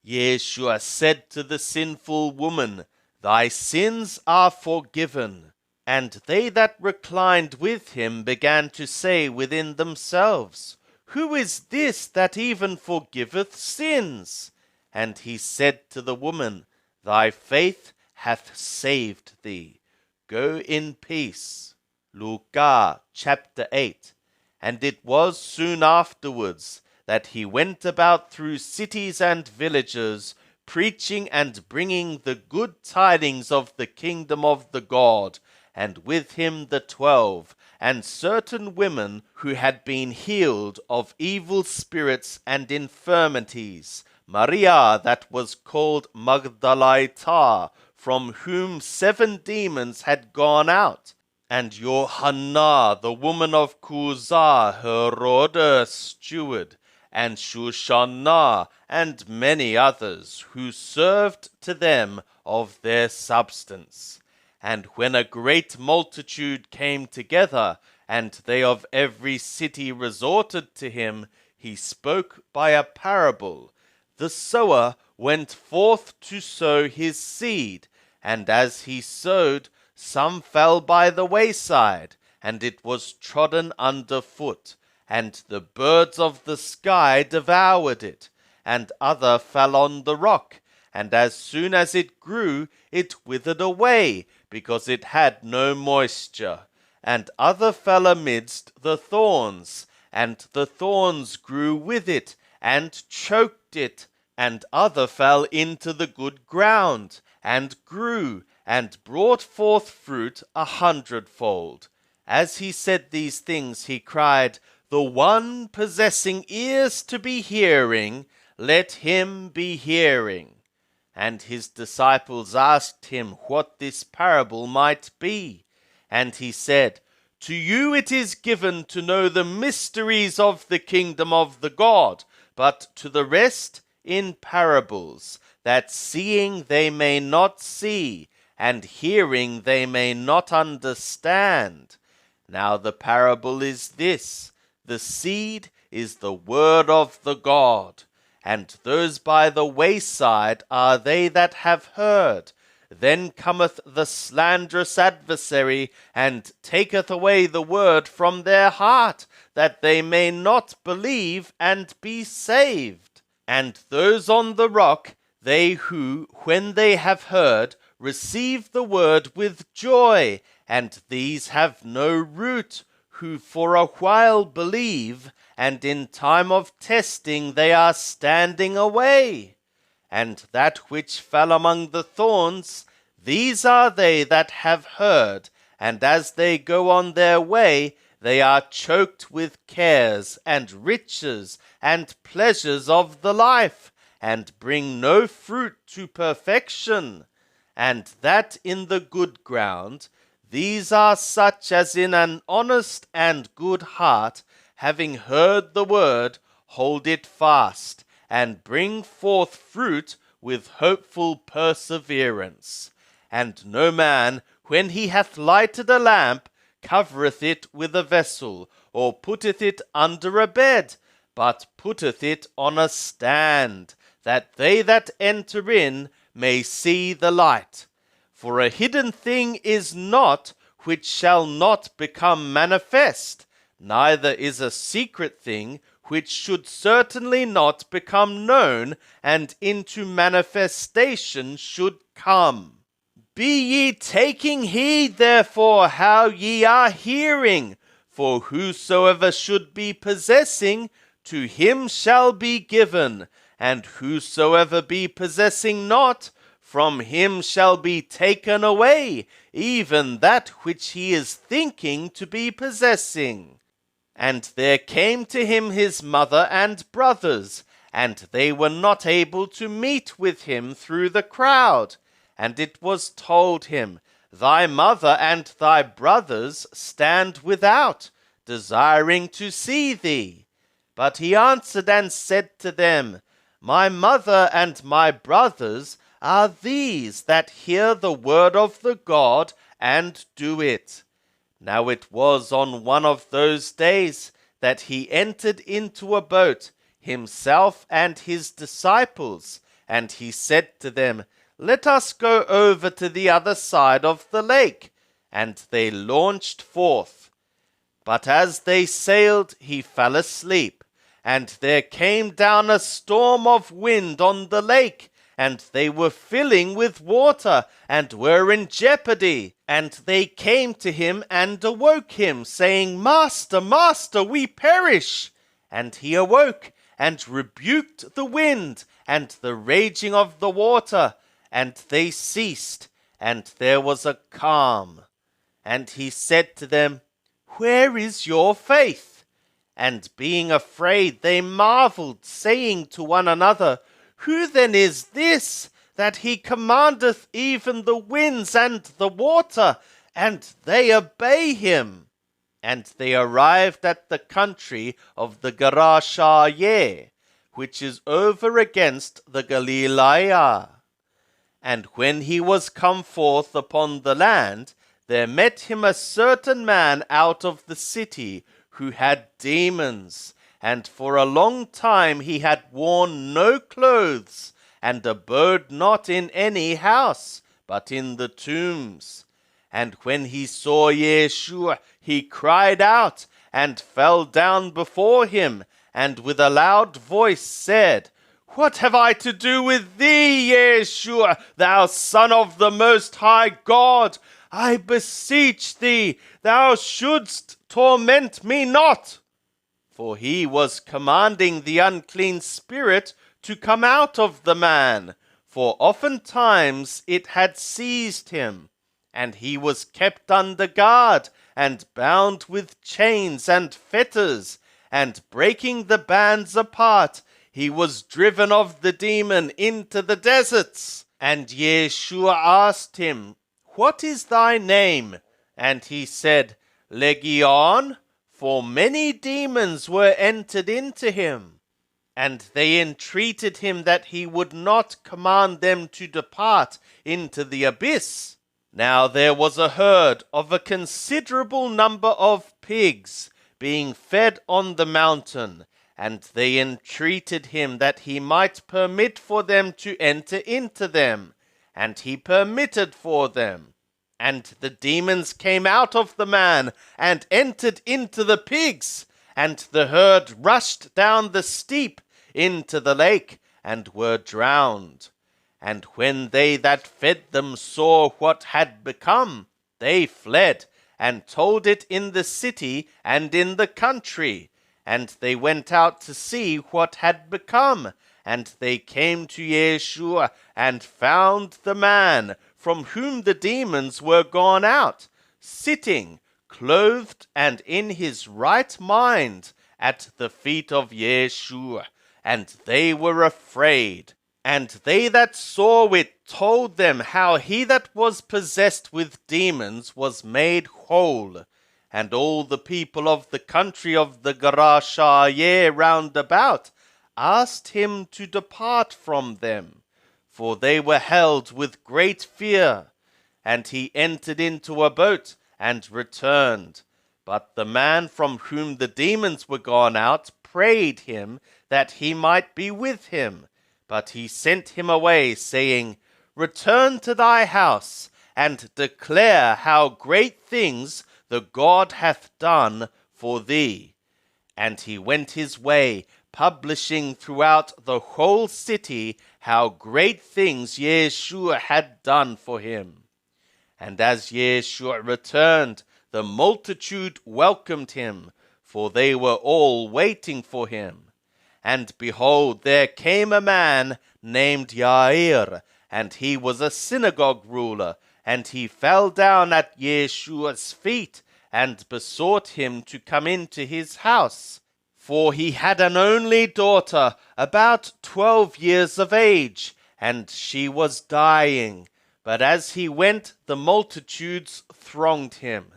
Yeshua said to the sinful woman, "Thy sins are forgiven." And they that reclined with him began to say within themselves, "Who is this that even forgiveth sins?" And he said to the woman, "Thy faith hath saved thee. Go in peace." Luke chapter 8. And it was soon afterwards that he went about through cities and villages, preaching and bringing the good tidings of the kingdom of the God, and with him the 12, and certain women who had been healed of evil spirits and infirmities, Maria that was called Magdalene, from whom 7 demons had gone out, and Johanna, the woman of Chuza, Herodes' steward, and Shushanna, and many others, who served to them of their substance. And when a great multitude came together, and they of every city resorted to him, he spoke by a parable. The sower went forth to sow his seed, and as he sowed, some fell by the wayside, and it was trodden under foot, and the birds of the sky devoured it. And other fell on the rock, and as soon as it grew, it withered away, because it had no moisture. And other fell amidst the thorns, and the thorns grew with it, and choked it. And other fell into the good ground, and grew, and brought forth fruit 100-fold. As he said these things, he cried, "The one possessing ears to be hearing, let him be hearing." And his disciples asked him what this parable might be. And he said, "To you it is given to know the mysteries of the kingdom of the God, but to the rest in parables, that seeing they may not see, and hearing they may not understand. Now the parable is this: the seed is the word of the God, and those by the wayside are they that have heard. Then cometh the slanderous adversary, and taketh away the word from their heart, that they may not believe and be saved. And those on the rock, they who, when they have heard, receive the word with joy, and these have no root, who for a while believe, and in time of testing they are standing away. And that which fell among the thorns, these are they that have heard, and as they go on their way, they are choked with cares and riches and pleasures of the life, and bring no fruit to perfection. And that in the good ground, these are such as in an honest and good heart, having heard the word, hold it fast, and bring forth fruit with hopeful perseverance. And no man, when he hath lighted a lamp, covereth it with a vessel, or putteth it under a bed, but putteth it on a stand, that they that enter in may see the light. For a hidden thing is not which shall not become manifest, neither is a secret thing which should certainly not become known, and into manifestation should come. Be ye taking heed, therefore, how ye are hearing. For whosoever should be possessing, to him shall be given, and whosoever be possessing not, from him shall be taken away, even that which he is thinking to be possessing. And there came to him his mother and brothers, and they were not able to meet with him through the crowd. And it was told him, Thy mother and thy brothers stand without, desiring to see thee. But he answered and said to them, My mother and my brothers are these that hear the word of the God and do it. Now it was on one of those days that he entered into a boat, himself and his disciples, And he said to them, "Let us go over to the other side of the lake." And they launched forth. But as they sailed, he fell asleep. And there came down a storm of wind on the lake, and they were filling with water, and were in jeopardy. And they came to him and awoke him, saying, "Master, Master, we perish." And he awoke, and rebuked the wind, and the raging of the water, and they ceased, and there was a calm. And he said to them, "Where is your faith?" And being afraid, they marveled, saying to one another, "Who then is this, that he commandeth even the winds and the water, and they obey him?" And they arrived at the country of the Rationale, which is over against the Galilee. And when he was come forth upon the land, there met him a certain man out of the city, who had demons, and for a long time he had worn no clothes, and abode not in any house, but in the tombs. And when he saw Yeshua, he cried out, and fell down before him, and with a loud voice said, "What have I to do with thee, Yeshua, thou Son of the Most High God? I beseech thee, thou shouldst torment me not." For he was commanding the unclean spirit to come out of the man, for oftentimes it had seized him. And he was kept under guard, and bound with chains and fetters, and breaking the bands apart, he was driven of the demon into the deserts. And Yeshua asked him, "What is thy name?" And he said, "Legion," for many demons were entered into him. And they entreated him that he would not command them to depart into the abyss. Now there was a herd of a considerable number of pigs, being fed on the mountain, and they entreated him that he might permit for them to enter into them. And he permitted for them. And the demons came out of the man, and entered into the pigs, and the herd rushed down the steep into the lake, and were drowned. And when they that fed them saw what had become, they fled, and told it in the city and in the country. And they went out to see what had become. And they came to Yeshua, and found the man from whom the demons were gone out, sitting, clothed and in his right mind, at the feet of Yeshua. And they were afraid. And they that saw it told them how he that was possessed with demons was made whole. And all the people of the country of the Rationale round about asked him to depart from them, for they were held with great fear. And he entered into a boat and returned. But the man from whom the demons were gone out prayed him that he might be with him. But he sent him away, saying, "Return to thy house, and declare how great things the God hath done for thee." And he went his way, publishing throughout the whole city how great things Yeshua had done for him. And as Yeshua returned, the multitude welcomed him, for they were all waiting for him. And behold, there came a man named Jair, and he was a synagogue ruler, and he fell down at Yeshua's feet, and besought him to come into his house. For he had an only daughter, about 12 years of age, and she was dying. But as he went, the multitudes thronged him.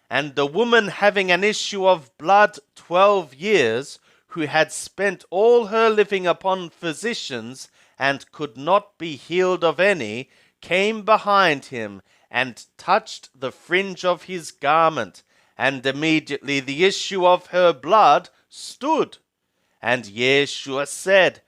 And the woman having an issue of blood 12 years, who had spent all her living upon physicians, and could not be healed of any, came behind him, and touched the fringe of his garment, and immediately the issue of her blood stood. And Yeshua said,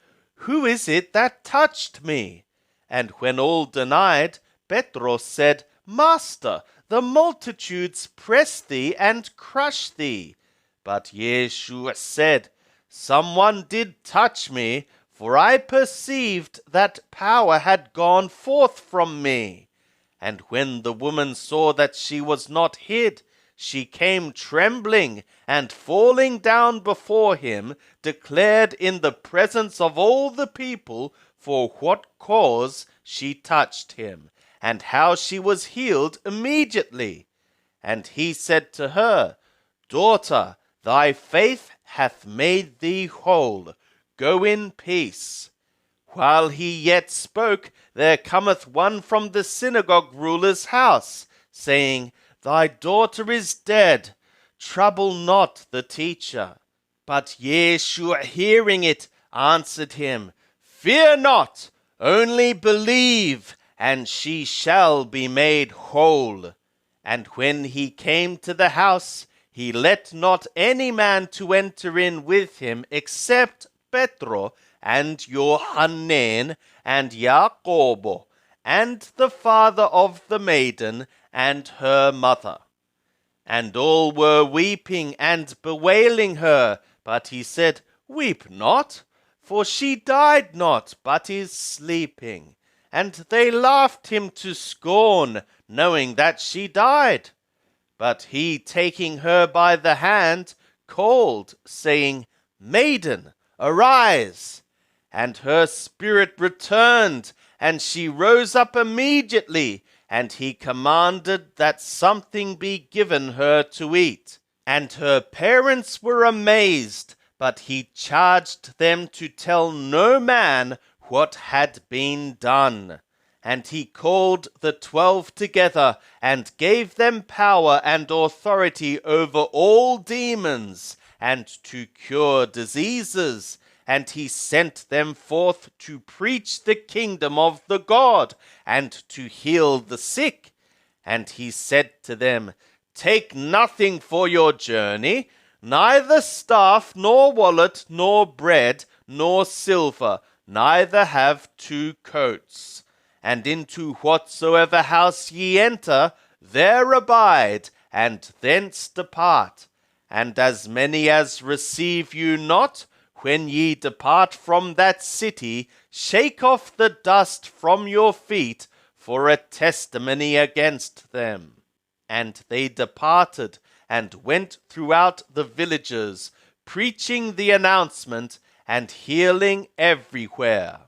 Who is it that touched me? And when all denied, Petros said, Master, the multitudes press thee and crush thee. But Yeshua said, Someone did touch me, for I perceived that power had gone forth from me. And when the woman saw that she was not hid, she came trembling, and falling down before him, declared in the presence of all the people for what cause she touched him, and how she was healed immediately. And he said to her, Daughter, thy faith hath made thee whole. Go in peace. While he yet spoke, there cometh one from the synagogue ruler's house, saying, Thy daughter is dead. Trouble not the teacher. But Yeshua, hearing it, answered him, Fear not, only believe, and she shall be made whole. And when he came to the house, he let not any man to enter in with him, except Petro, and Johanan, and Jacobo, and the father of the maiden, and her mother. And all were weeping and bewailing her. But he said, Weep not, for she died not, but is sleeping. And they laughed him to scorn, knowing that she died. But he, taking her by the hand, called, saying, Maiden, arise. And her spirit returned, and she rose up immediately, and he commanded that something be given her to eat. And her parents were amazed, but he charged them to tell no man what had been done. And he called the 12 together, and gave them power and authority over all demons, and to cure diseases. And he sent them forth to preach the kingdom of the God, and to heal the sick. And he said to them, Take nothing for your journey, neither staff, nor wallet, nor bread, nor silver, neither have 2 coats. And into whatsoever house ye enter, there abide, and thence depart. And as many as receive you not, when ye depart from that city, shake off the dust from your feet for a testimony against them. And they departed, and went throughout the villages, preaching the announcement, and healing everywhere.